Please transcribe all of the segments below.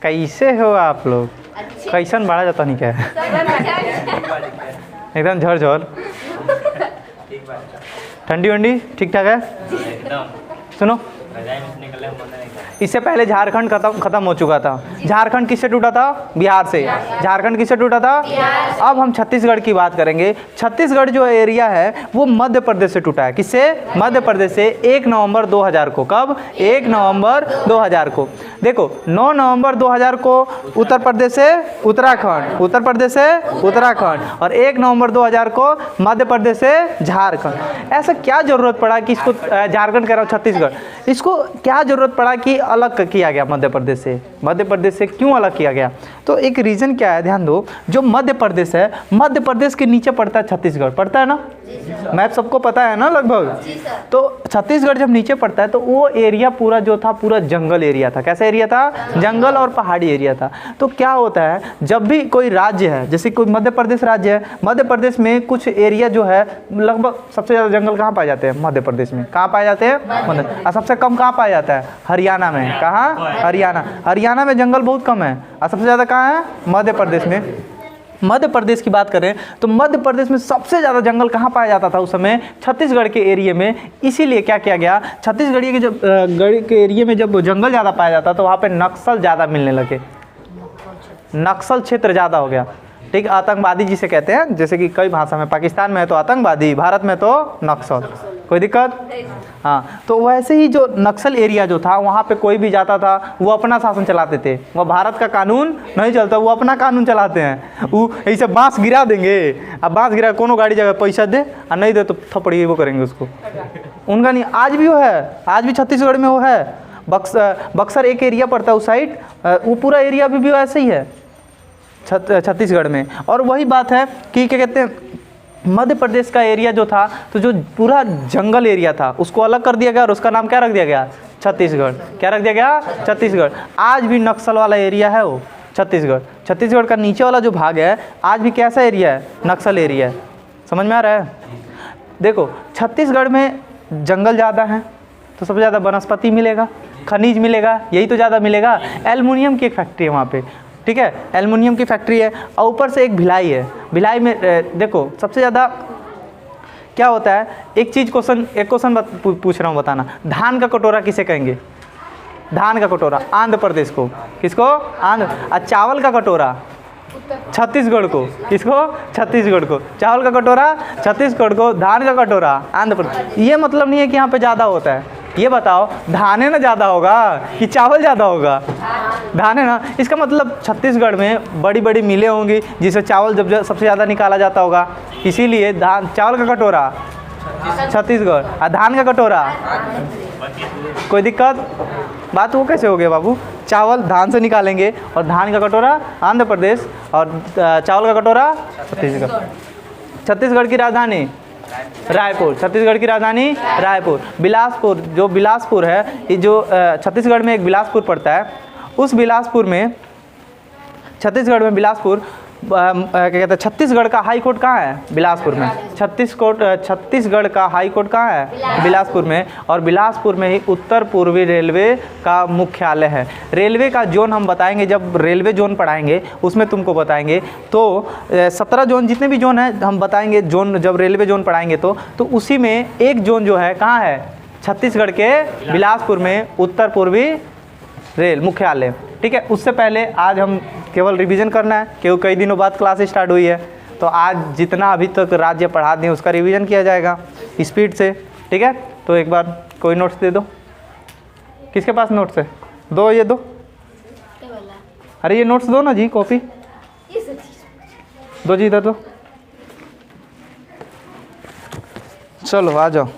कैसे हो आप लोग? कैसन बढ़ा जाता नहीं क्या है? एकदम झर ठंडी वंडी ठीक ठाक है। सुनो, इससे पहले झारखंड खत्म हो चुका था। झारखंड किससे टूटा था? बिहार से। झारखंड किससे टूटा था? अब हम छत्तीसगढ़ की बात करेंगे। छत्तीसगढ़ जो एरिया है वो मध्य प्रदेश से टूटा है। किससे? मध्य प्रदेश से 1 नवंबर 2000 को। कब? 1 नवंबर 2000 को। देखो 9 नवंबर 2000 को उत्तर प्रदेश से उत्तराखंड, उत्तर प्रदेश से उत्तराखंड, और 1 नवंबर 2000 को मध्य प्रदेश से झारखंड। ऐसा क्या ज़रूरत पड़ा कि इसको झारखंड कह रहा हूँ, छत्तीसगढ़, इसको क्या ज़रूरत पड़ा कि अलग किया गया मध्य प्रदेश से? मध्य प्रदेश से क्यों अलग किया गया? तो एक रीज़न क्या है, ध्यान दो। जो मध्य प्रदेश है, मध्य प्रदेश के नीचे पड़ता है छत्तीसगढ़, पड़ता है ना? मैप सबको पता है ना लगभग? तो छत्तीसगढ़ जब नीचे पड़ता है तो वो एरिया पूरा जो था पूरा जंगल एरिया था। कैसा एरिया था? जंगल और पहाड़ी एरिया था। तो क्या होता है, जब भी कोई राज्य है, जैसे कोई मध्य प्रदेश राज्य है, मध्य प्रदेश में कुछ एरिया जो है लगभग सबसे ज़्यादा जंगल कहाँ पाए जाते हैं? मध्य प्रदेश में। कहाँ पाए जाते हैं? मध्य। और सबसे कम कहाँ पाया जाता है? हरियाणा में। कहाँ? हरियाणा। हरियाणा में जंगल बहुत कम है और सबसे ज़्यादा कहाँ है? मध्य प्रदेश में। मध्य प्रदेश की बात करें तो मध्य प्रदेश में सबसे ज़्यादा जंगल कहाँ पाया जाता था उस समय? छत्तीसगढ़ के एरिया में। इसीलिए क्या किया गया, छत्तीसगढ़ के जब गढ़ के एरिया में जब जंगल ज़्यादा पाया जाता तो वहाँ पे नक्सल ज़्यादा मिलने लगे, नक्सल क्षेत्र ज़्यादा हो गया। ठीक, आतंकवादी जिसे कहते हैं, जैसे कि कई भाषा में, पाकिस्तान में है तो आतंकवादी, भारत में तो नक्सल। कोई दिक्कत? हाँ, तो वैसे ही जो नक्सल एरिया जो था वहाँ पे कोई भी जाता था वो अपना शासन चलाते थे। वो भारत का कानून नहीं चलता, वो अपना कानून चलाते हैं। वो ऐसे बांस गिरा देंगे, अब बांस गिरा कोनो गाड़ी जगह पैसा दे और नहीं दे तो थप्पड़ी वो करेंगे उसको। उनका नहीं, आज भी वो है, आज भी छत्तीसगढ़ में वो है। बक्सर एक एरिया पड़ता है उस साइड, वो पूरा एरिया भी वैसे ही है छत्तीसगढ़ में। और वही बात है कि क्या कहते हैं, मध्य प्रदेश का एरिया जो था तो जो पूरा जंगल एरिया था उसको अलग कर दिया गया और उसका नाम क्या रख दिया गया? छत्तीसगढ़। क्या रख दिया गया? छत्तीसगढ़। आज भी नक्सल वाला एरिया है वो छत्तीसगढ़। छत्तीसगढ़ का नीचे वाला जो भाग है आज भी कैसा एरिया है? नक्सल एरिया है। समझ में आ रहा है? देखो छत्तीसगढ़ में जंगल ज़्यादा है तो सबसे ज़्यादा वनस्पति मिलेगा, खनिज मिलेगा, यही तो ज़्यादा मिलेगा। एल्युमिनियम की एक फैक्ट्री है वहाँ पे, ठीक है, एल्युमिनियम की फैक्ट्री है। और ऊपर से एक भिलाई है। भिलाई में देखो सबसे ज़्यादा क्या होता है, एक क्वेश्चन पूछ रहा हूँ, बताना। धान का कटोरा किसे कहेंगे? धान का कटोरा आंध्र प्रदेश को। किसको? आंध्र। और चावल का कटोरा छत्तीसगढ़ को। किसको? छत्तीसगढ़ को। चावल का कटोरा छत्तीसगढ़ को, धान का कटोरा आंध्र प्रदेश। ये मतलब नहीं है कि यहाँ पे ज़्यादा होता है। ये बताओ, धान है ना ज़्यादा होगा कि चावल ज़्यादा होगा? धान है ना। इसका मतलब छत्तीसगढ़ में बड़ी बड़ी मिलें होंगी जिससे चावल जब सबसे ज़्यादा निकाला जाता होगा, इसीलिए धान, चावल का कटोरा छत्तीसगढ़ और धान का कटोरा। कोई दिक्कत? बात वो कैसे हो गया बाबू? चावल धान से निकालेंगे और धान का कटोरा आंध्र प्रदेश और चावल का कटोरा छत्तीसगढ़। छत्तीसगढ़ की राजधानी रायपुर। छत्तीसगढ़ की राजधानी रायपुर। बिलासपुर, जो बिलासपुर है, ये जो छत्तीसगढ़ में एक बिलासपुर पड़ता है, उस बिलासपुर में, छत्तीसगढ़ में बिलासपुर क्या कहते हैं, छत्तीसगढ़ का हाई कोर्ट कहाँ है? बिलासपुर में। छत्तीसगढ़ का हाई कोर्ट कहाँ है? बिलासपुर में। और बिलासपुर में ही उत्तर पूर्वी रेलवे का मुख्यालय है। रेलवे का जोन हम बताएंगे, जब रेलवे जोन पढ़ाएंगे उसमें तुमको बताएंगे। तो 17 जोन, जितने भी जोन हैं हम बताएंगे जोन, जब रेलवे जोन पढ़ाएंगे तो उसी में एक जोन जो है कहाँ है? छत्तीसगढ़ के बिलासपुर में उत्तर पूर्वी रेल मुख्यालय। ठीक है, उससे पहले आज हम केवल रिवीजन करना है क्योंकि कई दिनों बाद क्लास स्टार्ट हुई है, तो आज जितना अभी तक राज्य पढ़ा दिए उसका रिवीजन किया जाएगा स्पीड से। ठीक है, तो एक बार कोई नोट्स दे दो। किसके पास नोट्स है? दो, ये दो। अरे ये नोट्स दो ना जी, कॉपी दो जी, इधर दो। चलो आ जाओ।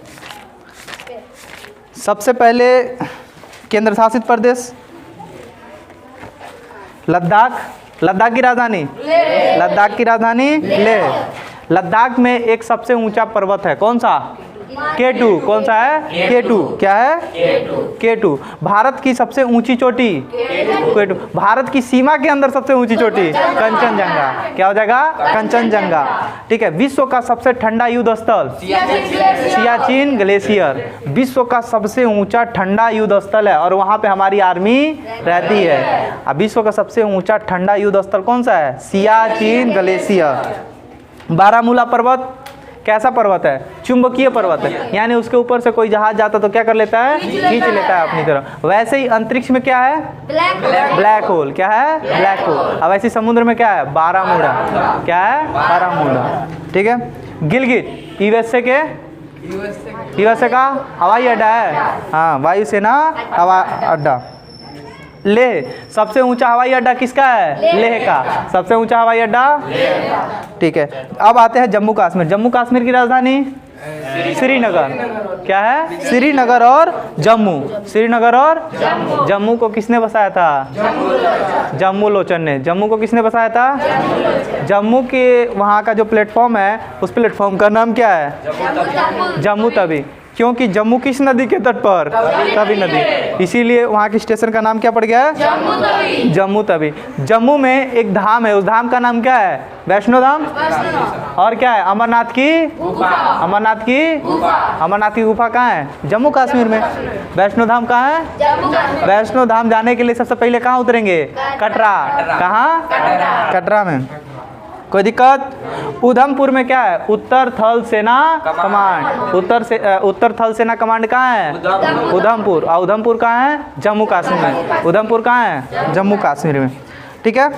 सबसे पहले केंद्र शासित प्रदेश लद्दाख। लद्दाख की राजधानी लद्दाख की राजधानी लेह। लद्दाख में एक सबसे ऊंचा पर्वत है, कौन सा? K2। कौन सा है? K2। क्या है? K2। भारत की सबसे ऊंची चोटी? K2। भारत की सीमा के अंदर सबसे ऊंची चोटी? कंचनजंगा। क्या हो जाएगा? कंचनजंगा। ठीक है। विश्व का सबसे ठंडा युद्ध स्थल? सियाचिन ग्लेशियर। विश्व का सबसे ऊंचा ठंडा युद्ध स्थल है और वहां पे हमारी आर्मी रहती है। अब विश्व का सबसे ऊंचा ठंडा युद्ध स्थल कौन सा है? सियाचिन ग्लेशियर। बारामूला पर्वत कैसा पर्वत है? चुंबकीय पर्वत है, यानी उसके ऊपर से कोई जहाज जाता तो क्या कर लेता है? खींच लेता है अपनी तरफ। वैसे ही अंतरिक्ष में क्या है? Black hole. क्या है? Black hole. अब ऐसे समुद्र में क्या है? बारामूला। क्या है? बारामूला। ठीक है। गिलगित यूएसए के यूएसए का हवाई अड्डा है। हाँ, वायुसेना हवाई अड्डा। लेह सबसे ऊंचा हवाई अड्डा किसका है? लेह का। सबसे ऊंचा हवाई अड्डा। ठीक है। अब आते हैं जम्मू कश्मीर। जम्मू कश्मीर की राजधानी? श्रीनगर। क्या है? श्रीनगर और जम्मू। श्रीनगर और जम्मू को किसने बसाया था? जम्मू लोचन ने। जम्मू को किसने बसाया था? जम्मू के वहाँ का जो प्लेटफॉर्म है उस प्लेटफॉर्म का नाम क्या है? जम्मू तवी। क्योंकि जम्मू किस नदी के तट पर? तवी नदी। इसीलिए वहाँ की स्टेशन का नाम क्या पड़ गया है? जम्मू तवी। जम्मू में एक धाम है, उस धाम का नाम क्या है? वैष्णो धाम। और क्या है? अमरनाथ की अमरनाथ की गुफा कहाँ है? जम्मू कश्मीर में। वैष्णो धाम कहाँ है? वैष्णो धाम जाने के लिए सबसे पहले कहाँ उतरेंगे? कटरा। कहाँ? कटरा में। कोई दिक्कत? उधमपुर में क्या है? उत्तर थल सेना कमांड। उत्तर थल सेना कमांड कहाँ है? उधमपुर। और उधमपुर कहाँ है? जम्मू कश्मीर में। उधमपुर कहाँ है? जम्मू कश्मीर में। ठीक है।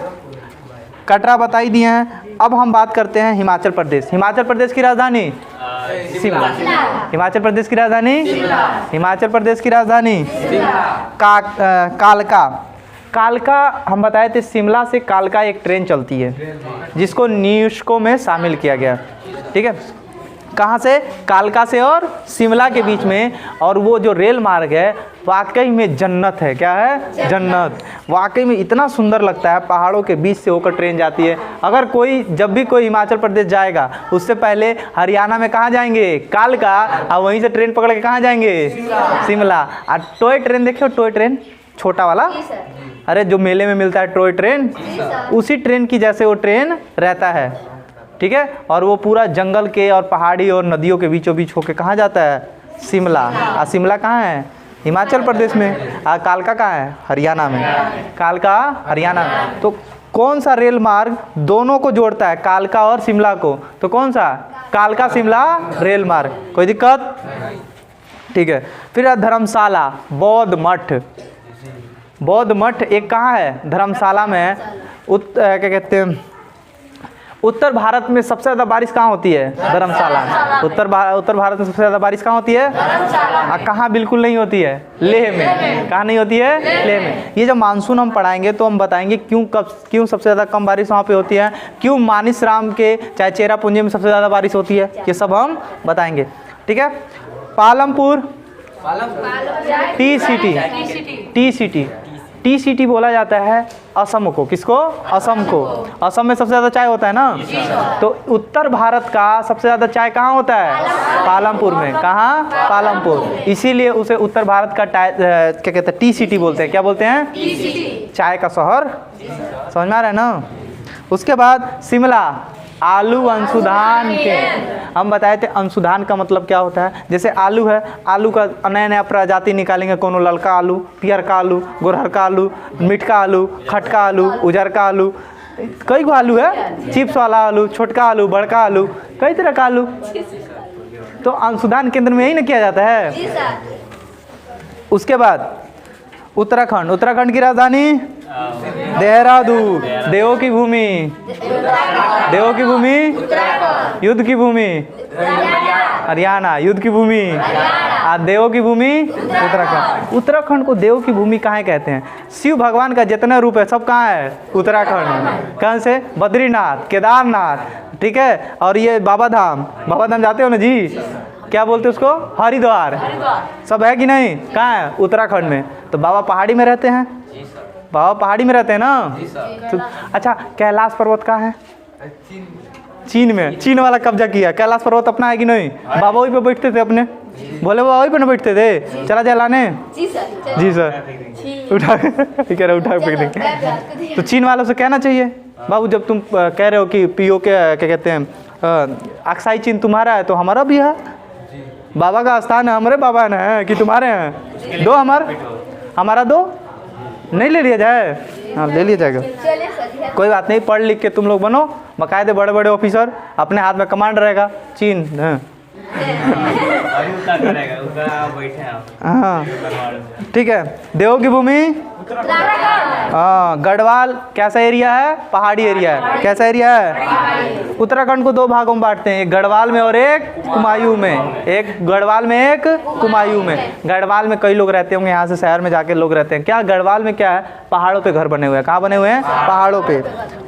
कटरा बता ही दिए हैं। अब हम बात करते हैं हिमाचल प्रदेश। हिमाचल प्रदेश की राजधानी? शिमला। हिमाचल प्रदेश की राजधानी? हिमाचल प्रदेश की राजधानी? कालका। कालका हम बताए थे, शिमला से कालका एक ट्रेन चलती है जिसको यूनेस्को में शामिल किया गया। ठीक है। कहाँ से? कालका से और शिमला के बीच में। और वो जो रेल मार्ग है वाकई में जन्नत है। क्या है? जन्नत। वाकई में इतना सुंदर लगता है, पहाड़ों के बीच से होकर ट्रेन जाती है। अगर जब भी कोई हिमाचल प्रदेश जाएगा उससे पहले हरियाणा में कहाँ जाएंगे? कालका। और वहीं से ट्रेन पकड़ के कहाँ जाएंगे? शिमला। और टॉय ट्रेन देखे हो? टॉय ट्रेन छोटा वाला, अरे जो मेले में मिलता है टॉय ट्रेन, उसी ट्रेन की जैसे वो ट्रेन रहता है। ठीक है। और वो पूरा जंगल के और पहाड़ी और नदियों के बीचों बीच होके कहाँ जाता है? शिमला। और शिमला कहाँ है? हिमाचल प्रदेश में। और कालका कहाँ है? हरियाणा में। कालका हरियाणा में। तो कौन सा रेल मार्ग दोनों को जोड़ता है, कालका और शिमला को? तो कौन सा? कालका शिमला रेल मार्ग। कोई दिक्कत? ठीक है। फिर धर्मशाला बौद्ध मठ। बौद्ध मठ एक कहाँ है? धर्मशाला में है। क्या कहते हैं, उत्तर भारत में सबसे ज़्यादा बारिश कहाँ होती है? धर्मशाला। उत्तर भारत में सबसे ज़्यादा बारिश कहाँ होती है? कहाँ बिल्कुल नहीं होती है? लेह में। कहाँ नहीं होती है? लेह में। ये जब मानसून हम पढ़ाएंगे तो हम बताएंगे क्यों सबसे ज़्यादा कम बारिश वहाँ पे होती है, क्यों मानिसराम के चाहे चेरापूंजी में सबसे ज़्यादा बारिश होती है, ये सब हम बताएंगे। ठीक है। पालमपुर टी सिटी बोला जाता है असम को। किसको? असम को। असम में सबसे ज़्यादा चाय होता है ना। तो उत्तर भारत का सबसे ज़्यादा चाय कहाँ होता है? पालमपुर में। कहाँ? पालमपुर। इसीलिए उसे उत्तर भारत का क्या कहते हैं? टी सिटी बोलते हैं। क्या बोलते हैं? चाय का शहर। समझ में आ रहा है ना। उसके बाद शिमला आलू अंशुधान के। हम बताए थे अंशुधान का मतलब क्या होता है। जैसे आलू है, आलू का नया प्रजाति निकालेंगे, कोनो ललका आलू, पियर का आलू, गोरहर का आलू, मीठ का आलू, खटका आलू, उजर का आलू, कई गो आलू है, चिप्स वाला आलू, छोटका आलू, बड़का आलू, कई तरह का आलू। तो अंशुधान केंद्र में यही ना किया जाता है। उसके बाद उत्तराखंड। उत्तराखंड की राजधानी? देहरादून। देवों की भूमि? देवों की भूमि? युद्ध की भूमि? हरियाणा। युद्ध की भूमि? देवों की भूमि? उत्तराखंड। उत्तराखंड को देवों की भूमि कहाँ कहते हैं? शिव भगवान का जितना रूप है सब कहाँ है? उत्तराखंड। कहाँ से? बद्रीनाथ, केदारनाथ। ठीक है। और ये बाबा धाम जाते हो ना जी? क्या बोलते हैं उसको? हरिद्वार। सब है कि नहीं? कहाँ है? उत्तराखंड में। तो बाबा पहाड़ी में रहते हैं। बाबा पहाड़ी में रहते हैं ना। तो अच्छा, कैलाश पर्वत कहाँ है? चीन में, चीन वाला कब्जा किया। कैलाश पर्वत अपना है कि नहीं? बाबा वहीं पे बैठते थे अपने, बोले बाबा वहीं पे ना बैठते थे। चला जाए लाने? जी सर उठा कह रहे उठा फेंक देंगे। तो चीन वालों से कहना चाहिए बाबू, जब तुम कह रहे हो कि पीओ के क्या कहते हैं अक्साई चीन तुम्हारा है तो हमारा भी है, बाबा का स्थान है, हमारे बाबा है ना कि तुम्हारे हैं, दो हमारा दो नहीं ले लिया जाए? हाँ ले लिया जाएगा, कोई बात नहीं। पढ़ लिख के तुम लोग बनो बाकायदे बड़े बड़े ऑफिसर, अपने हाथ में कमांड रहेगा। चीन हाँ ठीक है। देवों की भूमि हाँ, गढ़वाल कैसा एरिया है? पहाड़ी एरिया है। कैसा एरिया है? उत्तराखंड को दो भागों में बांटते हैं, एक गढ़वाल में और एक कुमायूं में। एक गढ़वाल में एक कुमायूं में। गढ़वाल में कई लोग रहते होंगे, यहाँ से शहर में जाके लोग रहते हैं। क्या गढ़वाल में क्या है? पहाड़ों पे घर बने हुए हैं। कहाँ बने हुए हैं? पहाड़ों पे।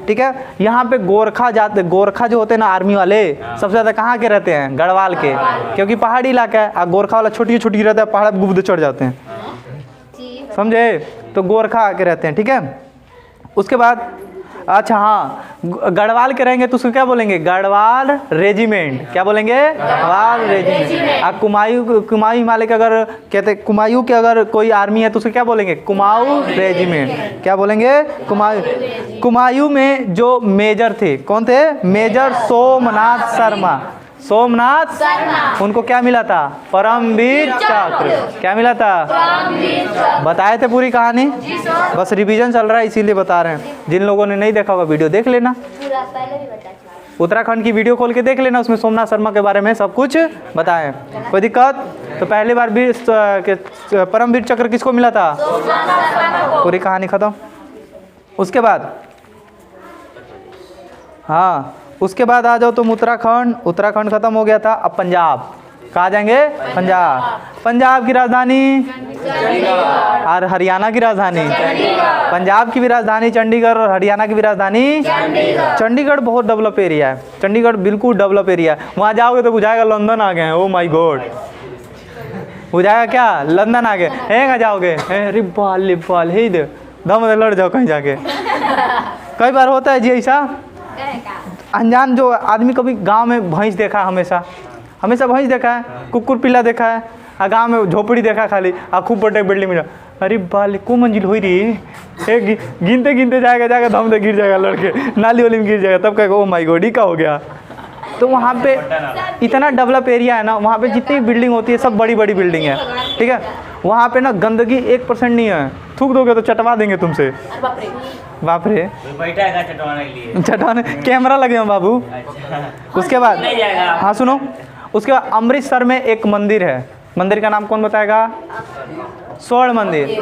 ठीक है। यहाँ पे गोरखा जाते, गोरखा जो होते हैं ना आर्मी वाले, सबसे ज़्यादा कहाँ के रहते हैं? गढ़वाल के, क्योंकि पहाड़ी इलाका है। और गोरखा वाला छोटी छोटी रहता है, पहाड़ गुब्बद चढ़ जाते हैं, समझे? तो गोरखा आके रहते हैं। ठीक है। उसके बाद अच्छा हाँ, गढ़वाल के रहेंगे तो उसको क्या बोलेंगे? गढ़वाल रेजिमेंट। क्या बोलेंगे? गढ़वाल रेजिमेंट। अब कुमाऊं हिमालय के अगर कहते कुमायूं के अगर कोई आर्मी है तो उसको क्या बोलेंगे? कुमाऊं रेजिमेंट। क्या बोलेंगे? कुमायूं में जो मेजर थे, कौन थे? मेजर सोमनाथ शर्मा। सोमनाथ उनको क्या मिला था? परमवीर चक्र। क्या मिला था? बताए थे पूरी कहानी, बस रिवीजन चल रहा है इसीलिए बता रहे हैं। जिन लोगों ने नहीं देखा होगा वीडियो देख लेना, उत्तराखंड की वीडियो खोल के देख लेना, उसमें सोमनाथ शर्मा के बारे में सब कुछ बताएं। कोई दिक्कत? तो पहली बार परमवीर चक्र किसको मिला था? पूरी कहानी खत्म। उसके बाद हाँ, उसके बाद आ जाओ तुम उत्तराखंड। उत्तराखंड खत्म हो गया था। अब पंजाब। कहाँ जाएंगे? पंजाब। पंजाब की राजधानी और हरियाणा की राजधानी, पंजाब की भी राजधानी चंडीगढ़ और हरियाणा की भी राजधानी चंडीगढ़। बहुत डेवलप एरिया है चंडीगढ़, बिल्कुल डेवलप एरिया है। वहाँ जाओगे तो बुझाएगा लंदन आ गए हैं। ओ माय गॉड, बुझाएगा क्या? लंदन आ गए हैं। जाओगे रिबाल हे दे दम लड़ जाओ कहीं जाके। कई बार होता है जी ऐसा, अनजान जो आदमी कभी गांव में भैंस देखा, हमेशा भैंस देखा है, कुकुर पिल्ला देखा है, और गांव में झोपड़ी देखा खाली, और खूब बड़े बिल्डिंग में। अरे बाल को मंजिल हुई रही, एक गिनते गिनते जाएगा दम से गिर जाएगा, लड़के नाली वाली में गिर जाएगा, तब कहेगा ओ माय गॉड का हो गया। तो वहाँ पे इतना डेवलप एरिया है ना, वहाँ पे जितनी बिल्डिंग होती है सब बड़ी बड़ी बिल्डिंग है। ठीक है। वहाँ पे ना गंदगी 1% नहीं है, थूक दोगे तो चटवा देंगे तुमसे। बाप रे, चटवाने कैमरा लगे हैं बाबू। उसके बाद हाँ सुनो, उसके बाद अमृतसर में एक मंदिर है, मंदिर का नाम कौन बताएगा? स्वर्ण मंदिर।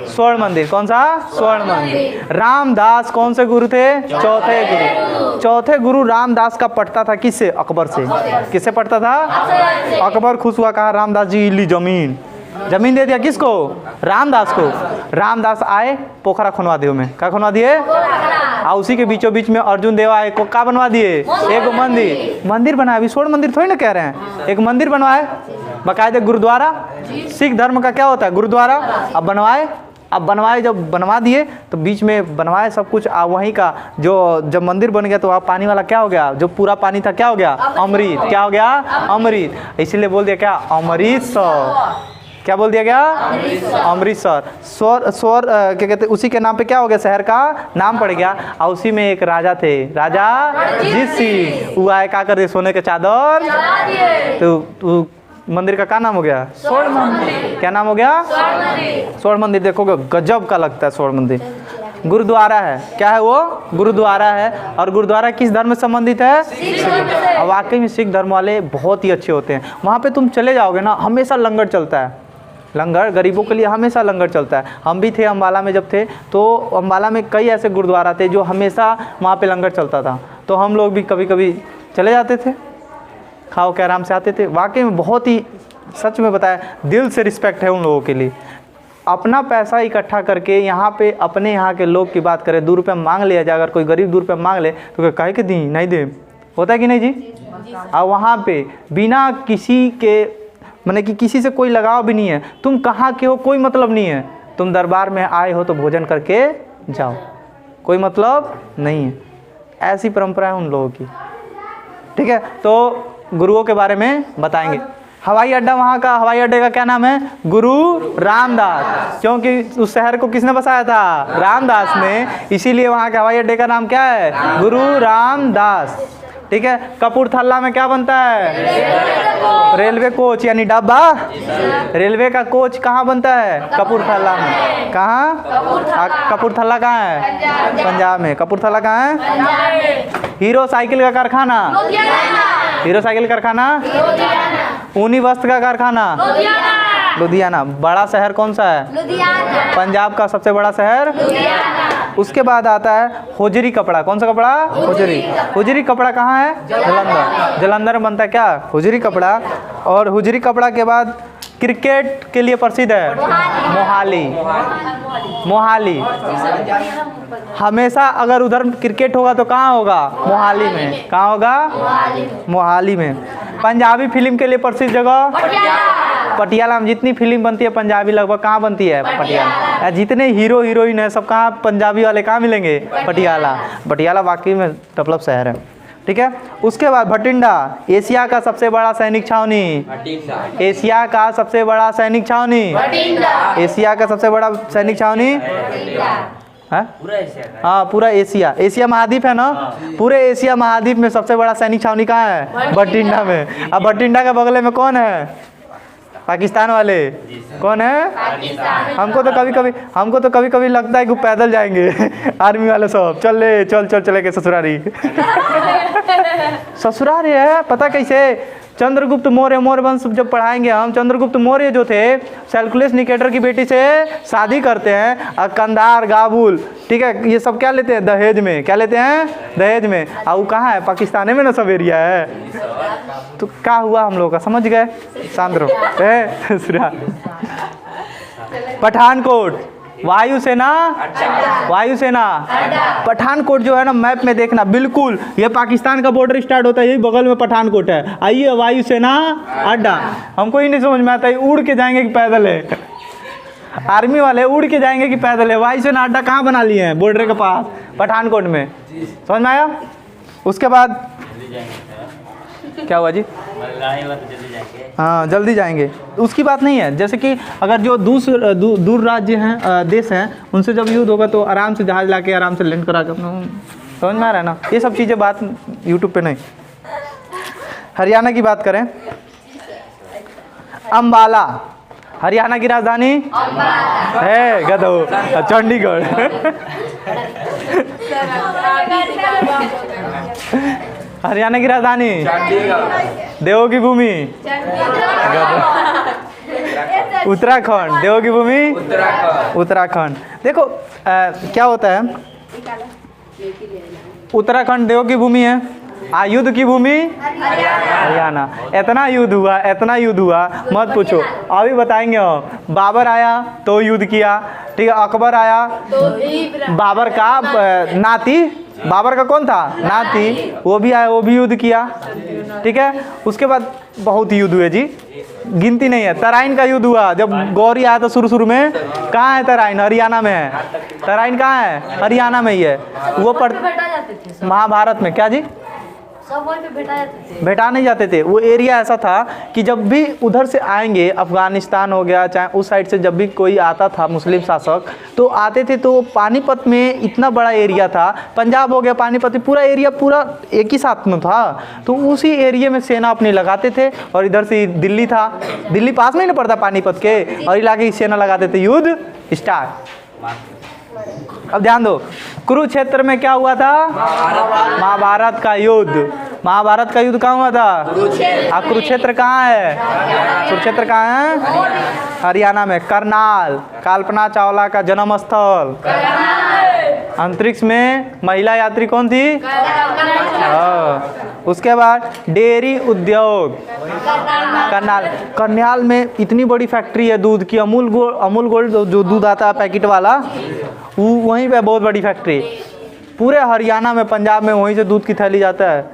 स्वर्ण मंदिर कौन सा? स्वर्ण मंदिर। रामदास कौन से गुरु थे? चौथे गुरु। चौथे गुरु रामदास का पटता था किससे? अकबर से। किससे पटता था? अकबर खुश हुआ, कहा रामदास जी ली जमीन दे दिया। किसको? रामदास को। रामदास आए, पोखरा खुनवा दिए में। क्या खुनवा दिए? और उसी के बीचों बीच में अर्जुन देव आए, को क्या बनवा दिए? एक मंदिर बनाया। अभी स्वर्ण मंदिर थोड़ी ना कह रहे हैं, एक मंदिर बनवाए बाकायदे। गुरुद्वारा सिख धर्म का क्या होता है? गुरुद्वारा। अब बनवाए, जब बनवा दिए तो बीच में बनवाए सब कुछ। वहीं का जो जब मंदिर बन गया तो वहाँ पानी वाला क्या हो गया? जो पूरा पानी था क्या हो गया? अमृत। क्या हो गया? अमृत। इसीलिए बोल दिया क्या? अमृतसर। क्या बोल दिया गया? अमृतसर। स्वर क्या कहते, उसी के नाम पे क्या हो गया? शहर का नाम पड़ गया। और उसी में एक राजा थे, राजा जीत सिंह। वो आए क्या कर दिए? सोने के चादर। तो मंदिर का क्या नाम हो गया? स्वर्ण मंदिर। क्या नाम हो गया? स्वर्ण मंदिर। देखोगे गजब का लगता है स्वर्ण मंदिर। गुरुद्वारा है, क्या है वो? गुरुद्वारा है। और गुरुद्वारा किस धर्म से संबंधित है? और वाकई में सिख धर्म वाले बहुत ही अच्छे होते हैं। वहाँ पे तुम चले जाओगे ना, हमेशा लंगर चलता है। लंगर गरीबों के लिए हमेशा लंगर चलता है। हम भी थे अम्बाला में जब थे, तो अम्बाला में कई ऐसे गुरुद्वारा थे जो हमेशा वहाँ पे लंगर चलता था। तो हम लोग भी कभी कभी चले जाते थे, खाओ के आराम से आते थे। वाकई में बहुत ही, सच में बताया, दिल से रिस्पेक्ट है उन लोगों के लिए। अपना पैसा इकट्ठा करके यहाँ पे अपने यहाँ के लोग की बात करें, 2 रुपये मांग लिया जाए, अगर कोई गरीब 2 रुपये मांग ले तो कहे कि दी नहीं दे, होता है कि नहीं जी? और वहाँ पे बिना किसी के माने कि किसी से कोई लगाव भी नहीं है, तुम कहाँ के हो कोई मतलब नहीं है, तुम दरबार में आए हो तो भोजन करके जाओ, कोई मतलब नहीं है। ऐसी परंपरा है उन लोगों की। ठीक है, तो गुरुओं के बारे में बताएंगे। हवाई अड्डा, वहाँ का हवाई अड्डे का क्या नाम है? गुरु रामदास, क्योंकि उस शहर को किसने बसाया था? रामदास ने, इसीलिए वहाँ के हवाई अड्डे का नाम क्या है? गुरु रामदास। ठीक है, कपूरथला में क्या बनता है? रेलवे कोच यानी डब्बा। रेलवे का कोच कहाँ बनता है? कपूरथला में। कहाँ? कपूरथला कहाँ है? पंजाब में। कपूरथला कहाँ है? हीरो साइकिल का कारखाना? हीरो साइकिल कारखाना? ऊनी वस्त्र का कारखाना? लुधियाना। बड़ा शहर कौन सा है? लुधियाना। पंजाब का सबसे बड़ा शहर लुधियाना। उसके बाद आता है होजरी कपड़ा। कौन सा कपड़ा? होजरी। होजरी कपड़ा कहाँ है? जलंधर। जलंधर में बनता है क्या? होजरी कपड़ा। और होजरी कपड़ा के बाद क्रिकेट के लिए प्रसिद्ध है मोहाली। मोहाली। हमेशा अगर उधर क्रिकेट होगा तो कहाँ होगा? मोहाली में। कहाँ होगा? मोहाली में। पंजाबी फिल्म के लिए प्रसिद्ध जगह पटियाला में। जितनी फिल्म बनती है पंजाबी लगभग कहाँ बनती है? पटियाला। जितने हीरो हीरोइन है सब कहाँ? पंजाबी वाले कहाँ मिलेंगे? पटियाला। पटियाला वाकई में डेवलप शहर है। ठीक है, उसके बाद भटिंडा, एशिया का सबसे बड़ा सैनिक छावनी। एशिया का सबसे बड़ा सैनिक छावनी। एशिया का सबसे बड़ा सैनिक छावनी हाँ, पूरा एशिया। एशिया महाद्वीप है ना, पूरे एशिया महाद्वीप में सबसे बड़ा सैनिक छावनी कहाँ है? भटिंडा में। अब भटिंडा के बगले में कौन है? पाकिस्तान वाले। कौन है? हमको तो कभी कभी लगता है कि पैदल जाएंगे आर्मी वाले सब। चले के ससुरारी ससुरारी है। पता कैसे? चंद्रगुप्त मौर्य वंश जब पढ़ाएंगे हम, चंद्रगुप्त मौर्य जो थे सेल्कुलस निकेटर की बेटी से शादी करते हैं और कंधार, काबुल, ठीक है, ये सब क्या लेते हैं? दहेज में। क्या लेते हैं? दहेज में। और वो कहाँ है? पाकिस्तान में ना सब एरिया है। तो क्या हुआ हम लोग का? समझ गए? सांद्रो पठानकोट वायुसेना। वायुसेना पठानकोट जो है ना, मैप में देखना बिल्कुल ये पाकिस्तान का बॉर्डर स्टार्ट होता है, यही बगल में पठानकोट है। आइए वायुसेना अड्डा। हमको ही नहीं समझ में आता है उड़ के जाएंगे कि पैदल है। आर्मी वाले उड़ के जाएंगे कि पैदल है। वायुसेना अड्डा कहाँ बना लिए हैं? बॉर्डर के पास, पठानकोट में। समझ में आया? उसके बाद क्या हुआ जी? हाँ, जल्दी जाएंगे, उसकी बात नहीं है। जैसे कि अगर जो दूर राज्य हैं, देश हैं, उनसे जब युद्ध होगा तो आराम से जहाज लाके आराम से लैंड करा कर। समझ में आ रहा है ना? ये सब चीज़ें बात यूट्यूब पे नहीं। हरियाणा की बात करें, अम्बाला हरियाणा की राजधानी है गधो, चंडीगढ़। हरियाणा की राजधानी देवों की भूमि उत्तराखंड। देवों की भूमि उत्तराखंड। देखो क्या होता है, उत्तराखंड देवों की भूमि है, युद्ध की भूमि हरियाणा। इतना युद्ध हुआ मत पूछो। अभी बताएंगे हम। बाबर आया तो युद्ध किया, ठीक है। अकबर आया, बाबर का नाती, बाबर का कौन था? नाती, वो भी आया, वो भी युद्ध किया, ठीक है। उसके बाद बहुत युद्ध हुए जी, गिनती नहीं है। तराइन का युद्ध हुआ जब गौरी आया था शुरू में। कहाँ है तराइन? हरियाणा में है। तराइन कहाँ है? हरियाणा में ही है। वो महाभारत में क्या जी? सब वहीं पे भेटा नहीं जाते थे। वो एरिया ऐसा था कि जब भी उधर से आएंगे, अफगानिस्तान हो गया, चाहे उस साइड से जब भी कोई आता था मुस्लिम शासक, तो आते थे तो पानीपत में इतना बड़ा एरिया था, पंजाब हो गया, पानीपत, पूरा एरिया पूरा एक ही साथ में था। तो उसी एरिया में सेना अपनी लगाते थे। और इधर से दिल्ली था, दिल्ली पास में ही ना पड़ता पानीपत के, और इलाके की सेना लगाते थे। युद्ध स्टार्ट। अब ध्यान दो, कुरुक्षेत्र में क्या हुआ था? महाभारत का युद्ध। महाभारत का युद्ध कहाँ हुआ था? कुरुक्षेत्र कहाँ है? कुरुक्षेत्र कहाँ है? हरियाणा में। करनाल, कल्पना चावला का जन्म स्थल। अंतरिक्ष में महिला यात्री कौन थी? उसके बाद डेयरी उद्योग, करनाल में इतनी बड़ी फैक्ट्री है दूध की। अमूल गोल्ड जो दूध आता है पैकेट वाला, वो वहीं पे बहुत बड़ी फैक्ट्री। पूरे हरियाणा में, पंजाब में वहीं से दूध की थैली जाता है।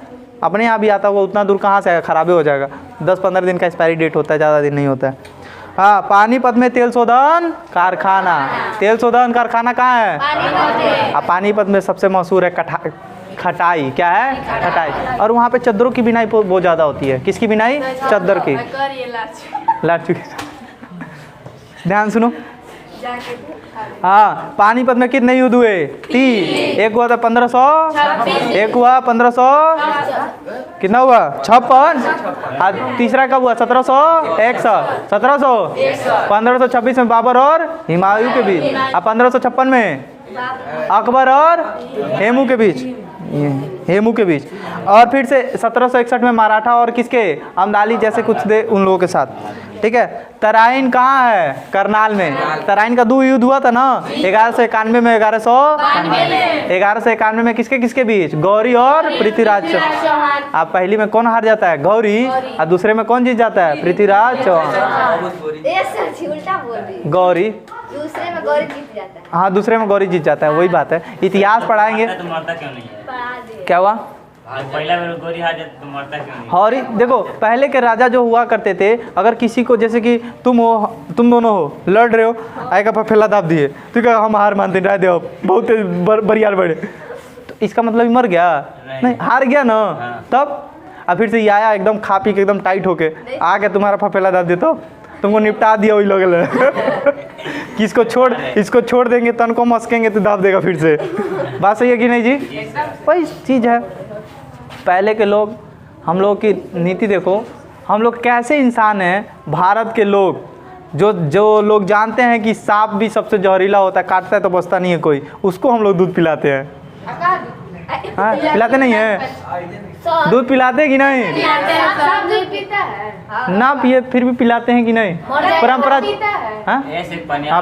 अपने यहाँ भी आता होगा, उतना दूर कहाँ से आएगा? खराबे हो जाएगा। 10-15 दिन का एक्सपायरी डेट होता है, ज़्यादा दिन नहीं होता है। हाँ, पानीपत में तेल शोधन कारखाना। तेल शोधन कारखाना कहाँ है? पानीपत में सबसे मशहूर है खटाई, क्या है? खटाई। और वहाँ पे चद्दरों की बिनाई बहुत ज़्यादा होती है। किसकी बिनाई? चद्दर की। लाट चुकी। ध्यान सुनो। हाँ, पानीपत में कितने युद्ध हुए? 3। एक हुआ था 1500, एक हुआ 1500, कितना हुआ? 56। तीसरा कब हुआ? 1761, 1700, 1526 में बाबर और हुमायूं के बीच, और 1556 में अकबर और हेमू के बीच, हेमू के बीच, और फिर से 1761 में मराठा और किसके? अमदाली जैसे कुछ दे उन लोगों के साथ। ठीक है। तराइन कहाँ है? करनाल में। तराइन का 2 युद्ध हुआ था ना, 1191 में, 1191 में किसके किसके बीच? गौरी और पृथ्वीराज चौहान। अब पहली में कौन हार जाता है? गौरी। और दूसरे में कौन जीत जाता है? पृथ्वीराज चौहान। गौरी। दूसरे में गौरी जीत जाता है। हाँ, दूसरे में गौरी जीत जाता है, वही बात है। इतिहास पढ़ाएंगे। क्या हुआ? पहला गौरी हार जाता तो मरता क्यों नहीं? और देखो, पहले के राजा जो हुआ करते थे, अगर किसी को, जैसे कि तुम दोनों हो, लड़ रहे हो, आएगा फैला दाब दिए, तो क्या हम हार मानते रह दो, बहुत बरियार बड़े, तो इसका मतलब मर गया? नहीं, हार गया ना। तब अब फिर से ये आया एकदम खा पी के एकदम टाइट होके, आ गया तुम्हारा फफेला दाब दिए, तो तुमको निपटा दिया वही लोग। किसको छोड़, इसको छोड़ देंगे, तन को मस्केंगे तो दाब देगा फिर से। बात सही है कि नहीं जी? वही चीज़ है। पहले के लोग, हम लोग की नीति देखो, हम लोग कैसे इंसान हैं। भारत के लोग, जो लोग जानते हैं कि सांप भी सबसे जहरीला होता है, काटता है तो बचता नहीं है कोई, उसको हम लोग दूध पिलाते हैं। हाँ, पिलाते नहीं है? दूध पिलाते हैं कि नहीं? ना पिए फिर भी पिलाते हैं कि नहीं? परंपरा। हाँ,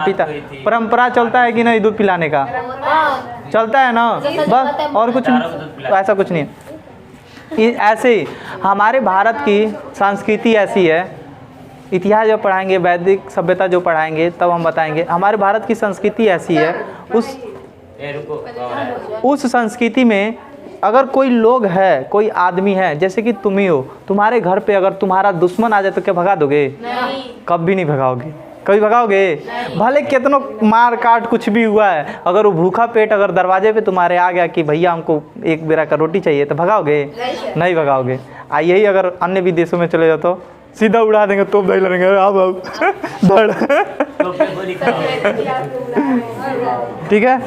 पीता। परंपरा चलता है कि नहीं दूध पिलाने का? चलता है ना, बस, और कुछ नहीं, ऐसा कुछ नहीं है। ऐसे ही हमारे भारत की संस्कृति ऐसी है। इतिहास जब पढ़ाएंगे, वैदिक सभ्यता जो पढ़ाएंगे, तब हम बताएंगे हमारे भारत की संस्कृति ऐसी है। उस संस्कृति में अगर कोई लोग है, कोई आदमी है, जैसे कि तुम ही हो, तुम्हारे घर पे अगर तुम्हारा दुश्मन आ जाए तो क्या भगा दोगे? नहीं। कभी नहीं भगाओगे। कभी भगाओगे? भले कितनों मार काट कुछ भी हुआ है, अगर वो भूखा पेट अगर दरवाजे पे तुम्हारे आ गया कि भैया हमको एक बेरा का रोटी चाहिए, तो भगाओगे? नहीं भगाओगे। यही अगर अन्य भी देशों में चले जाओ तो सीधा उड़ा देंगे, तोप दही लड़ेंगे, आओ धड़। ठीक है।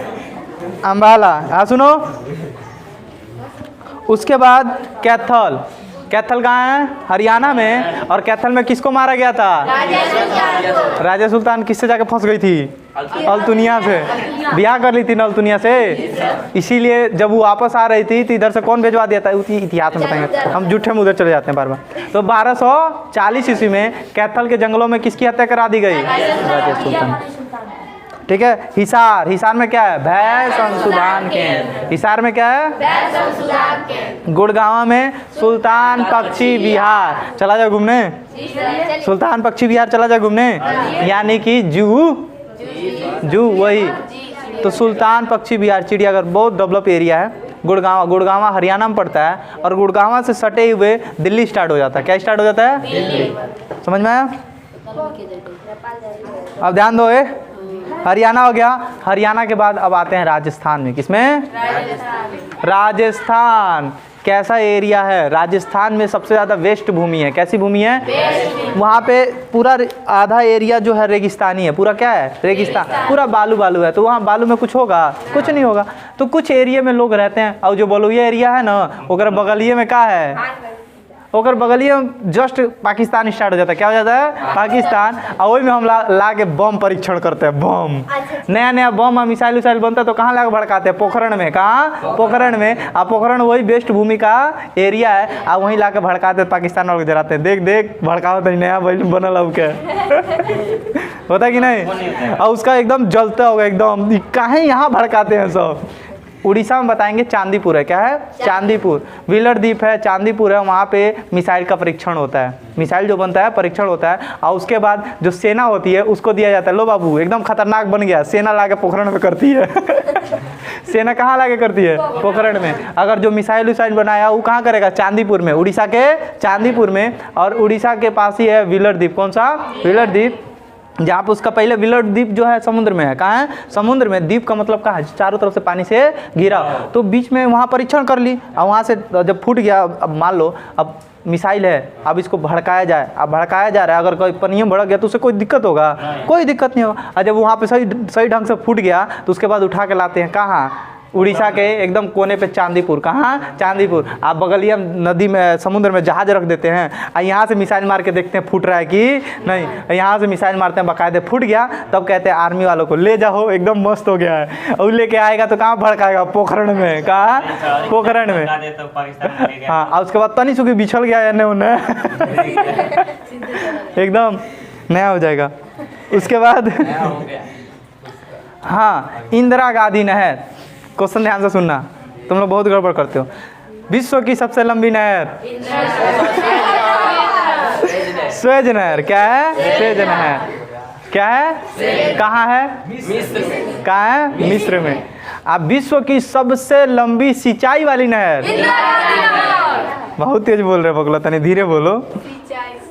अम्बाला, हाँ सुनो। उसके बाद कैथल। कैथल कहाँ है? हरियाणा में। और कैथल में किसको मारा गया था? राजा सुल्तान। किससे जाके फंस गई थी? अल्तुनिया से। ब्याह कर ली थी ना अल्तुनिया से, इसीलिए जब वो वापस आ रही थी तो इधर से कौन भेजवा दिया था? इतिहास में बताएंगे, हम झूठे में उधर चले जाते हैं बार बार। तो 1240 ईस्वी में कैथल के जंगलों में किसकी हत्या करा दी गई? राजा सुल्तान। ठीक है। हिसार। हिसार में क्या है? भय संशोधन केंद्र। हिसार में क्या है? भय संशोधन केंद्र। गुड़गांव में सुल्तान पक्षी विहार। चला जाओ घूमने, सुल्तान पक्षी विहार चला जाओ घूमने, यानी कि जू वही। तो सुल्तान पक्षी विहार चिड़ियाघर बहुत डेवलप एरिया है। गुड़गांव हरियाणा में पड़ता है, और गुड़गांव से सटे हुए दिल्ली स्टार्ट हो जाता है। क्या स्टार्ट हो जाता है? दिल्ली। समझ में आया? अब ध्यान दो, हरियाणा हो गया। हरियाणा के बाद अब आते हैं राजस्थान में। किसमें? राजस्थान। कैसा एरिया है? राजस्थान में सबसे ज़्यादा वेस्ट भूमि है। कैसी भूमि है? वहाँ पे पूरा आधा एरिया जो है रेगिस्तानी है। पूरा क्या है? रेगिस्तान। पूरा बालू है। तो वहाँ बालू में कुछ होगा? कुछ नहीं होगा। तो कुछ एरिया में लोग रहते हैं, और जो बलुइया एरिया है ना, ओकर बगलिए में क्या है? ओकर बगलिए में जस्ट पाकिस्तान स्टार्ट हो जाता है। क्या हो जाता है? पाकिस्तान। और वही में हम ला के बम परीक्षण करते हैं। बम, नया बम और मिसाइल उसाइल बनता है तो कहाँ ला के भड़काते हैं? पोखरण में। कहाँ? पोखरण में। और पोखरण वही वेस्ट भूमि का एरिया है, और वहीं ला के भड़काते पाकिस्तान वालों को जराते हैं। देख भड़काओ तो नया बनल अब क्या होता है कि नहीं? और उसका एकदम जलता होगा एकदम, काहे यहाँ भड़काते हैं सब। उड़ीसा में बताएंगे चांदीपुर है। क्या है? चांदीपुर। व्हीलर द्वीप है, चांदीपुर है, वहाँ पे मिसाइल का परीक्षण होता है। मिसाइल जो बनता है परीक्षण होता है, और उसके बाद जो सेना होती है उसको दिया जाता है, लो बाबू एकदम खतरनाक बन गया, सेना ला के पोखरण में करती है। सेना कहाँ ला के करती है? पोखरण में। अगर जो मिसाइल उसाइल बनाया वो कहाँ करेगा? चांदीपुर में, उड़ीसा के चांदीपुर में। और उड़ीसा के पास ही है व्हीलर द्वीप। कौन सा? व्हीलर द्वीप। जहाँ पे उसका पहले विलट द्वीप जो है समुद्र में है। कहाँ है? समुद्र में। द्वीप का मतलब कहाँ है? चारों तरफ से पानी से घिरा। तो बीच में वहाँ परीक्षण कर ली, और वहाँ से जब फूट गया, अब मान लो अब मिसाइल है, अब इसको भड़काया जाए, अब भड़काया जा रहा है, अगर कोई पनियों भड़क गया तो उसे कोई दिक्कत होगा? कोई दिक्कत नहीं होगा। और जब वहाँ पे सही ढंग से फूट गया तो उसके बाद उठा के लाते हैं कहाँ? उड़ीसा के एकदम कोने पे चांदीपुर। कहाँ? चांदीपुर। आप बगलिया नदी में, समुद्र में जहाज रख देते हैं, और यहाँ से मिसाइल मार के देखते हैं फूट रहा है कि नहीं। यहाँ से मिसाइल मारते हैं, बाकायदे फूट गया, तब कहते हैं आर्मी वालों को ले जाओ, एकदम मस्त हो गया है। और लेके आएगा तो कहाँ भड़काएगा? पोखरण में। कहाँ? पोखरण में। हाँ, और उसके बाद तनी सुखी बिछल गया एने उन्हें एकदम नया हो जाएगा। उसके बाद हाँ, इंदिरा गांधी नहर। क्वेश्चन ध्यान से सुनना, तुम लोग बहुत गड़बड़ करते हो। विश्व की सबसे लंबी नहर? स्वेज नहर। क्या है? स्वेज नहर। क्या है? कहाँ है? कहाँ है? मिस्र में। अब विश्व की सबसे लंबी सिंचाई वाली नहर? बहुत तेज बोल रहे बगला, तनी धीरे बोलो।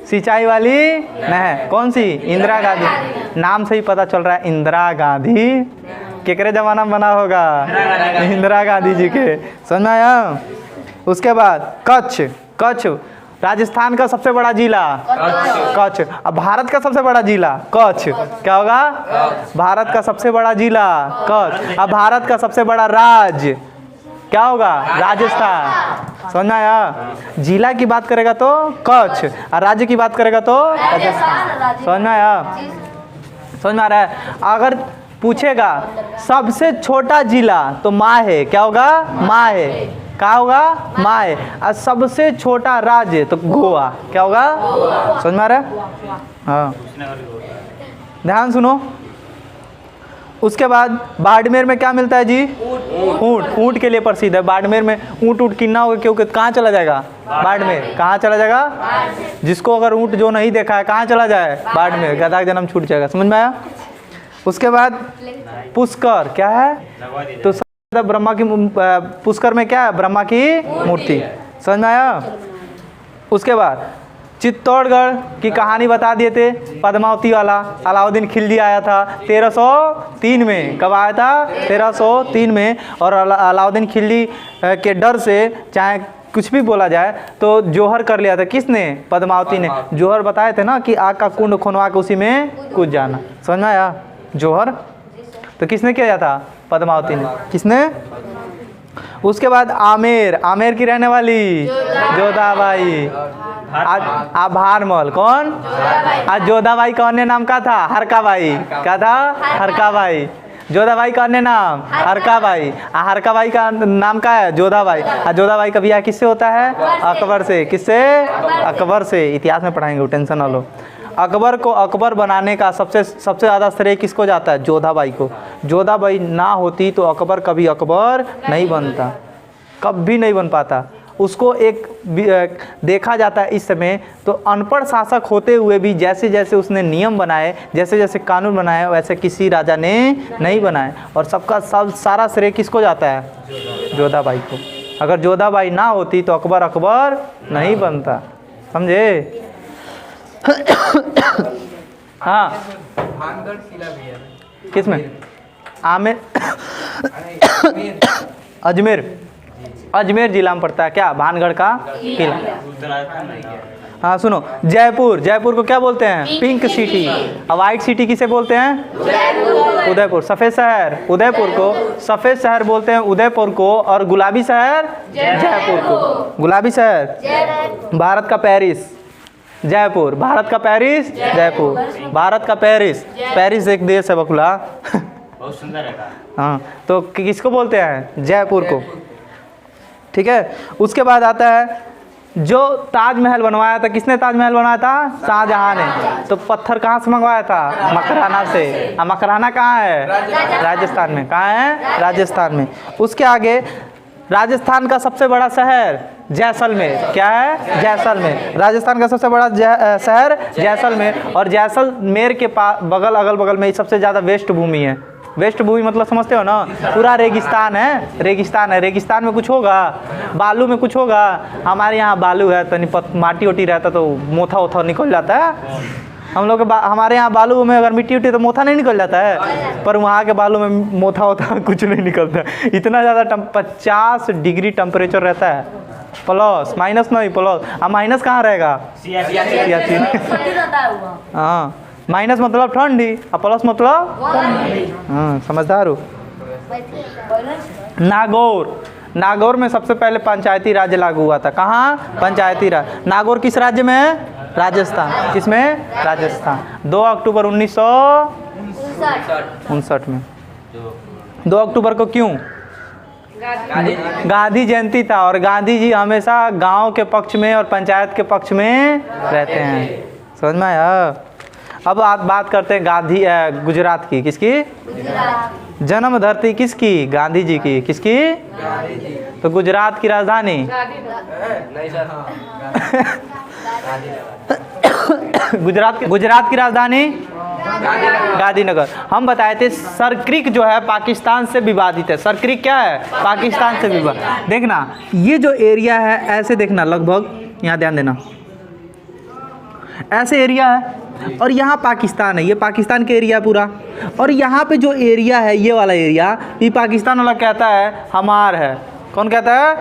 सिंचाई वाली नहर कौन सी? इंदिरा गांधी। नाम से ही पता चल रहा है इंदिरा गांधी केकरे जमाना में बना होगा? इंदिरा गांधी जी के। समझ में आया? उसके बाद कच्छ। कच्छ राजस्थान का सबसे बड़ा जिला? कच्छ। अब भारत का सबसे बड़ा जिला? कच्छ। क्या होगा? भारत का सबसे बड़ा जिला कच्छ। अब भारत का सबसे बड़ा राज्य क्या होगा? राजस्थान। समझ में आया? जिला की बात करेगा तो कच्छ, और राज्य की बात करेगा तो राजस्थान। समझ में आया? समझ में आ रहा है? अगर पूछेगा सबसे छोटा जिला तो माँ है। क्या होगा? माँ है। क्या होगा? माँ है। और सबसे छोटा राज्य तो गोवा। क्या होगा? समझ में आ रहा है? हाँ, ध्यान सुनो। उसके बाद बाड़मेर में क्या मिलता है जी? ऊँट। ऊँट के लिए प्रसिद्ध है। बाड़मेर में ऊँट कितना होगा? क्योंकि कहाँ चला जाएगा? बाड़मेर। कहाँ चला जाएगा? जिसको अगर ऊँट जो नहीं देखा है कहाँ चला जाए? बाड़मेर। गधा का जन्म छूट जाएगा। समझ में आया? उसके बाद पुष्कर। क्या है? तो ब्रह्मा की पुष्कर में क्या है? ब्रह्मा की मूर्ति। समझ में आया? उसके बाद चित्तौड़गढ़ की कहानी बता दिए थे, पद्मावती वाला। अलाउद्दीन खिलजी आया था 1303 में। कब आया था? 1303 में। और अलाउद्दीन खिलजी के डर से चाहे कुछ भी बोला जाए तो जोहर कर लिया था। किसने? पद्मावती ने। जोहर बताए थे ना कि आग का कुंड खुनवा के उसी में कूद जाना। समझ में आया? जोहर तो किसने किया था? पद्मावती ने। किसने? उसके बाद आमेर। आमेर की रहने वाली जोधाबाई। आभारमल। कौन? आज जोधाबाई का अन्य नाम क्या था? हरकाबाई। क्या था? हरकाबाई। जोधाबाई का अन्य नाम हरकाबाई। हरकाबाई का नाम क्या है? जोधाबाई। और जोधाबाई का ब्याह किससे होता है? अकबर से। किससे? अकबर से। इतिहास में पढ़ाएंगे, टेंशन ना लो। अकबर को अकबर बनाने का सबसे ज़्यादा श्रेय किसको जाता है? जोधाबाई को। जोधाबाई ना होती तो अकबर कभी अकबर नहीं बनता, कभी नहीं बन पाता। उसको एक देखा जाता है इस समय तो अनपढ़ शासक होते हुए भी जैसे जैसे उसने नियम बनाए, जैसे जैसे कानून बनाए, वैसे किसी राजा ने नहीं बनाए। और सारा श्रेय किसको जाता है? जोधाबाई को। अगर जोधाबाई ना होती तो अकबर अकबर नहीं बनता। समझे? हाँ, किसमें? आमेर। अजमेर जिला में पड़ता है। क्या? भानगढ़ का किला। हाँ सुनो, जयपुर को क्या बोलते हैं? Pink city. और वाइट सिटी किसे बोलते हैं? उदयपुर। सफ़ेद शहर उदयपुर को, सफ़ेद शहर बोलते हैं उदयपुर को। और गुलाबी शहर जयपुर को। गुलाबी शहर भारत का पेरिस। जयपुर भारत का पेरिस। जयपुर भारत का पेरिस। पेरिस एक देश है बकुला। बहुत सुंदर है। हाँ, तो किसको बोलते हैं? जयपुर को। ठीक है। उसके बाद आता है जो ताजमहल बनवाया था। किसने ताजमहल बनाया था? शाहजहां ने। तो पत्थर कहाँ से मंगवाया था? मकराना से। मकराना कहाँ है? राजस्थान में। कहाँ है? राजस्थान में। उसके आगे राजस्थान का सबसे बड़ा शहर जैसलमेर। क्या है? जैसलमेर। राजस्थान का सबसे बड़ा शहर जैसलमेर। और जैसलमेर के बगल अगल बगल में सबसे ज़्यादा वेस्ट भूमि है। वेस्ट भूमि मतलब समझते हो ना? पूरा रेगिस्तान है। रेगिस्तान है। रेगिस्तान में कुछ होगा? बालू में कुछ होगा? हमारे यहाँ बालू है, तो माटी ओटी रहता तो मोथा ओथा निकल जाता है। हम लोग के हमारे यहाँ बालू में अगर मिट्टी उट्टी तो मोथा नहीं निकल जाता है, पर वहाँ के बालू में मोथा होता कुछ नहीं निकलता। इतना ज़्यादा 50 डिग्री टेम्परेचर रहता है, प्लस माइनस नहीं प्लस। अब माइनस कहाँ रहेगा? सियाचिन। हाँ, माइनस मतलब ठंडी और प्लस मतलब हाँ, समझदार हो। नागौर में सबसे पहले पंचायती राज्य लागू हुआ था। कहाँ? पंचायती राज। नागौर किस राज्य में है? राजस्थान। किसमें? राजस्थान। 2 अक्टूबर 1959 में। 2 अक्टूबर को क्यों? गांधी जयंती था, और गांधी जी हमेशा गांव के पक्ष में और पंचायत के पक्ष में रहते हैं। समझ में आया? अब आप बात करते हैं गुजरात की। किसकी? जन्म धरती किसकी? गांधी जी की। किसकी? तो गुजरात की राजधानी गुजरात की राजधानी गांधीनगर। हम बताए थे सरक्रिक जो है पाकिस्तान से विवादित है। सरक्रिक क्या है? पाकिस्तान से विवादित। देखना ये जो एरिया है ऐसे देखना, लगभग यहाँ ध्यान देना, ऐसे एरिया है और यहाँ पाकिस्तान है। ये पाकिस्तान के एरिया पूरा, और यहाँ पे जो एरिया है ये वाला एरिया, ये पाकिस्तान वाला कहता है हमार है। कौन कहता है?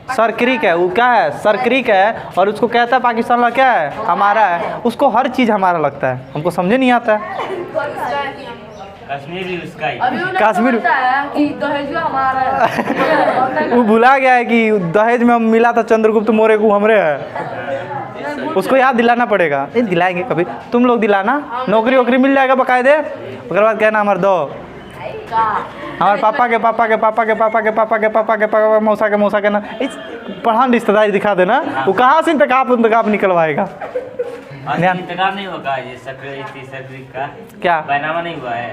सरक्रिक है। वो क्या है? सरक्रिक है, और उसको कहता है पाकिस्तान वाला क्या है? हमारा है। उसको हर चीज़ हमारा लगता है, हमको समझे नहीं आता है। कश्मीर भी उसका ही। कश्मीर कि दहेज हमारा है। वो भुला गया है कि दहेज में हम मिला था चंद्रगुप्त मौर्य को हमरे है। उसको याद दिलाना पड़ेगा। नहीं दिलाएंगे कभी, तुम लोग दिलाना। नौकरी वोकरी मिल जाएगा बकायदे। उसके बाद कहना हमारे दो, हमारे पापा के पापा के पापा के पापा के पापा के पापा के पापा मौसा के ना पढ़ान रिश्तेदारी दिखा देना। वो कहाँ से इंतकाब निकलवाएगा? इंतकाब नहीं होगा ये सरक्रिक का। क्या बैनामा नहीं हुआ है?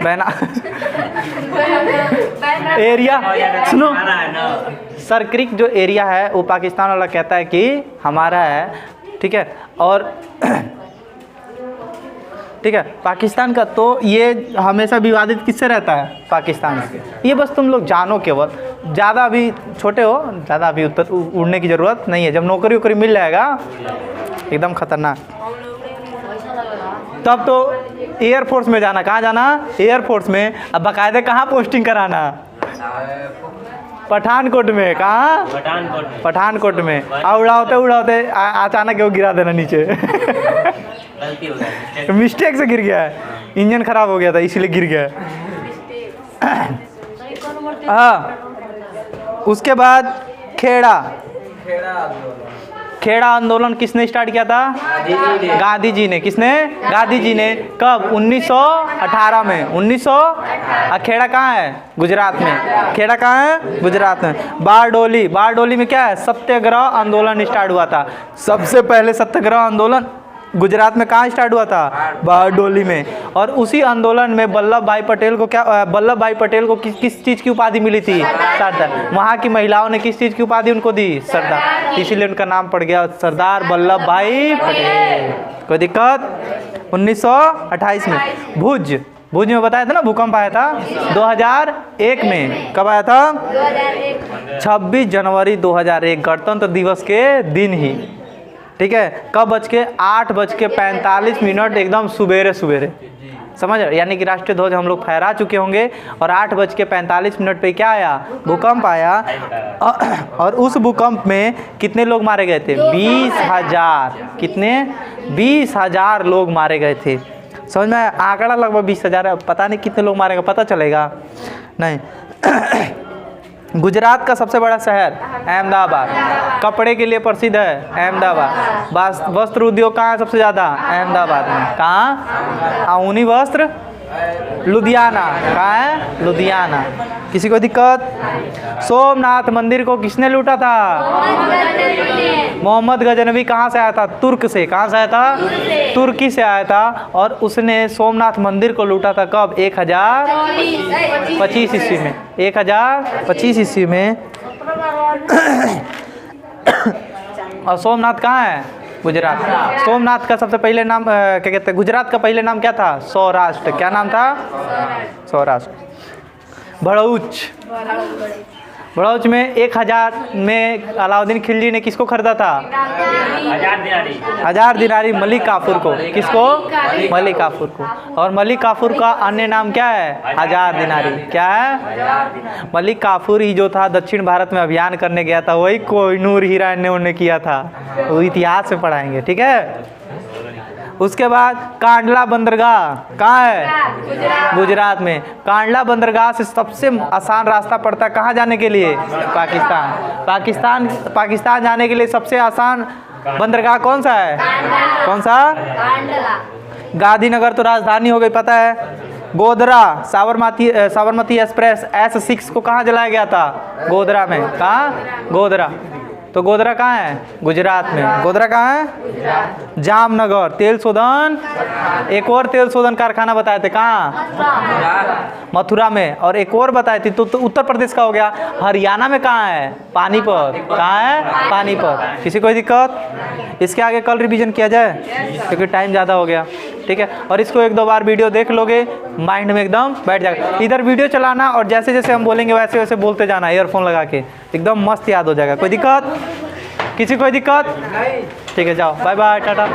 एरिया सुनो, सरक्रिक जो एरिया है वो पाकिस्तान वाला कहता है कि हमारा है, ठीक है। और ठीक है, पाकिस्तान का तो ये हमेशा विवादित किससे रहता है? पाकिस्तान से। ये बस तुम लोग जानो केवल, ज़्यादा अभी छोटे हो, ज़्यादा अभी उड़ने की ज़रूरत नहीं है। जब नौकरी वोकरी मिल जाएगा एकदम खतरनाक, तब तो एयरफोर्स में जाना। कहाँ जाना? एयरफोर्स में। अब बाकायदे कहाँ पोस्टिंग कराना? पठानकोट में। कहाँ? पठानकोट में। और उड़ाते अचानक वो गिरा देना नीचे। गलती हो गया, मिस्टेक से गिर गया है, इंजन खराब हो गया था इसलिए गिर गया। हाँ, उसके बाद खेड़ा आंदोलन किसने स्टार्ट किया था? गांधी जी ने। किसने? गांधी जी ने। कब? 1918 में। 1900। खेड़ा कहाँ है? गुजरात में। खेड़ा कहाँ है? गुजरात में। बारडोली में क्या है? सत्याग्रह आंदोलन स्टार्ट हुआ था। सबसे पहले सत्याग्रह आंदोलन गुजरात में कहाँ स्टार्ट हुआ था? बारडोली में। और उसी आंदोलन में वल्लभ भाई पटेल को किस चीज़ की उपाधि मिली थी? सरदार। वहाँ की महिलाओं ने किस चीज़ की उपाधि उनको दी? सरदार। इसीलिए उनका नाम पड़ गया सरदार वल्लभ भाई पटेल। कोई दिक्कत? 1928 में भुज में बताया था ना, भूकंप आया था 2001 में। कब आया था? 26 जनवरी 2001, गणतंत्र दिवस के दिन ही। ठीक है, कब? 8:45 एकदम सुबेरे समझ। यानी कि राष्ट्रीय ध्वज हम लोग फहरा चुके होंगे, और 8:45 पे क्या आया? भूकंप आया। और उस भूकंप में कितने लोग मारे गए थे? 20,000। कितने? 20,000 लोग मारे गए थे। समझ में? आंकड़ा लगभग 20,000 है। पता नहीं कितने लोग मारेगा, पता चलेगा नहीं। गुजरात का सबसे बड़ा शहर अहमदाबाद, कपड़े के लिए प्रसिद्ध है अहमदाबाद। वस्त्र उद्योग कहाँ है सबसे ज़्यादा? अहमदाबाद में। कहाँ? ऊनी वस्त्र लुधियाना। कहाँ है? लुधियाना। किसी को दिक्कत? सोमनाथ मंदिर को किसने लूटा था? मोहम्मद गजनवी। कहाँ से आया था? तुर्क से। कहाँ से आया था? तुर्की से आया था। और उसने सोमनाथ मंदिर को लूटा था कब? 1025 ईस्वी में। 1025 ईस्वी में। और सोमनाथ कहाँ है? गुजरात। सोमनाथ का सबसे पहले नाम क्या कहते हैं? गुजरात का पहले नाम क्या था? सौराष्ट्र। क्या नाम था? सौराष्ट्र। भरूच। बड़ौच में 1000 में अलाउद्दीन खिलजी ने किसको खरीदा था? 1000 दिनारी मलिक काफूर को। किसको? मलिक काफूर को। और मलिक काफूर का अन्य नाम क्या है? 1000 दिनारी। क्या है? मलिक काफूर ही जो था दक्षिण भारत में अभियान करने गया था, वही कोहिनूर हीरा ने किया था। वो इतिहास में पढ़ाएंगे, ठीक है। उसके बाद कांडला बंदरगाह कहाँ है? गुजरात में। कांडला बंदरगाह से सबसे आसान रास्ता पड़ता है कहाँ जाने के लिए? पाकिस्तान जाने के लिए सबसे आसान बंदरगाह कौन सा है? कौन सा? गांधीनगर तो राजधानी हो गई, पता है। गोधरा साबरमती एक्सप्रेस S6 को कहाँ जलाया गया था? गोधरा में। कहाँ? गोधरा। तो गोधरा कहाँ है? गुजरात में। गोधरा कहाँ है? जामनगर। तेल शोधन, एक और तेल शोधन कारखाना बताए थे कहाँ? मथुरा में। और एक और बताए थे तो उत्तर प्रदेश का हो गया। हरियाणा में कहाँ है? पानीपत। कहाँ है? पानीपत। किसी कोई दिक्कत? इसके आगे कल रिवीजन किया जाए क्योंकि टाइम ज़्यादा हो गया, ठीक है। और इसको 1-2 बार वीडियो देख लोगे, माइंड में एकदम बैठ जाएगा। इधर वीडियो चलाना और जैसे जैसे हम बोलेंगे वैसे वैसे बोलते जाना, ईयरफोन लगा के, एकदम मस्त याद हो जाएगा। कोई दिक्कत? किसी कोई दिक्कत? ठीक है, जाओ, बाय बाय, टाटा।